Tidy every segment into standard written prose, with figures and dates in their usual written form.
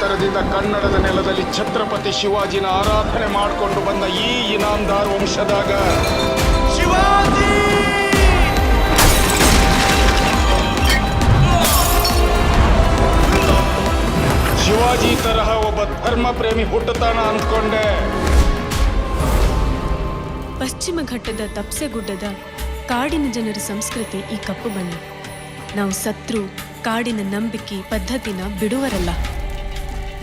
ತಲೆತರದಿಂದ ಕನ್ನಡದ ನೆಲದಲ್ಲಿ ಛತ್ರಪತಿ ಶಿವಾಜಿನ ಆರಾಧನೆ ಮಾಡಿಕೊಂಡು ಬಂದ ಈ ಇನಾಮ್ದಾರ್ ವಂಶದಾಗ ಶಿವಾಜಿ ತರಹ ಒಬ್ಬ ಧರ್ಮ ಪ್ರೇಮಿ ಹುಟ್ಟುತ್ತಾನ ಅಂದ್ಕೊಂಡೆ. ಪಶ್ಚಿಮ ಘಟ್ಟದ ತಪ್ಸೆಗುಡ್ಡದ ಕಾಡಿನ ಜನರ ಸಂಸ್ಕೃತಿ ಈ ಕಪ್ಪು ಬಣ್ಣ. ನಾವು ಸತ್ರು ಕಾಡಿನ ನಂಬಿಕೆ ಪದ್ಧತಿನ ಬಿಡುವರಲ್ಲ.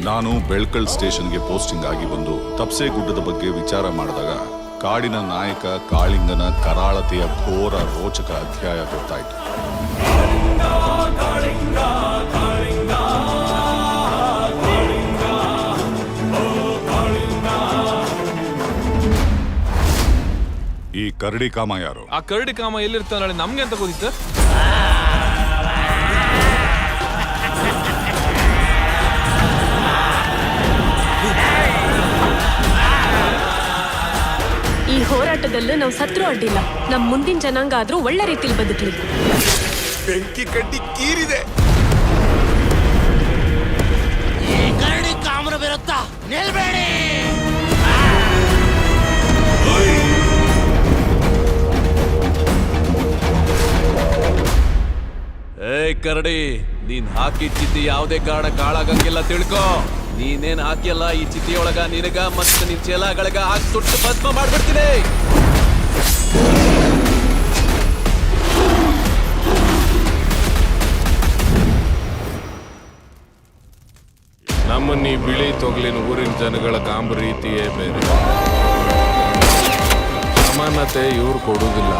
ನಾನು ಬೆಳ್ಕಲ್ ಸ್ಟೇಷನ್ಗೆ ಪೋಸ್ಟಿಂಗ್ ಆಗಿ ಬಂದು ತಪ್ಸೆಗುಡ್ಡದ ಬಗ್ಗೆ ವಿಚಾರ ಮಾಡಿದಾಗ ಕಾಡಿನ ನಾಯಕ ಕಾಳಿಂಗನ ಕರಾಳತೆಯ ಘೋರ ರೋಚಕ ಅಧ್ಯಾಯ ಗೊತ್ತಾಯಿತು. ಈ ಕರಡಿ ಕಾಮ ಯಾರು? ಆ ಕರಡಿ ಕಾಮ ಎಲ್ಲಿರ್ತಾನೆ ನಮ್ಗೆ ಅಂತ ಗೊತ್ತಿತ್ತು. ಈ ಹೋರಾಟದಲ್ಲೂ ನಾವು ಸತ್ರು ಅಡ್ಡಿಲ್ಲ. ನಮ್ ಮುಂದಿನ ಜನಾಂಗ ಆದ್ರೂ ಒಳ್ಳೆ ರೀತಿಲಿ ಬದುಕಲಿ. ಬೆಂಕಿ ಕಡ್ಡಿ ಕೀರಿದೆ. ಕರಡಿ ಕಾಮರ ವಿರುದ್ಧ ನಿಲ್ಬೇಡಿ. ಏಯ್ ಕರಡಿ, ನೀನ್ ಹಾಕಿ ಚಿತ್ತಿ ಯಾವುದೇ ಕಾರಣ ಕಾಳಾಗಂಗಿಲ್ಲ ತಿಳ್ಕೊ. ನೀನೇನ್ ಹಾಕಿಯಲ್ಲ ಈ ಚಿತಿಯೊಳಗ ನಿನಗ ಮತ್ತೆ ನಿನ್ ಚೇಲಾಗಳಗ ಹಾಕಿ ಸುಟ್ಟು ಭಸ್ಮ ಮಾಡ್ಬಿಡ್ತೀನಿ. ನಮ್ಮನ್ನ ಈ ಬಿಳಿ ತೊಗಲಿನ ಊರಿನ ಜನಗಳ ಕಾಂಬ ರೀತಿಯೇ ಬೇರೆ. ಸಮಾನತೆ ಇವ್ರು ಕೊಡುವುದಿಲ್ಲ.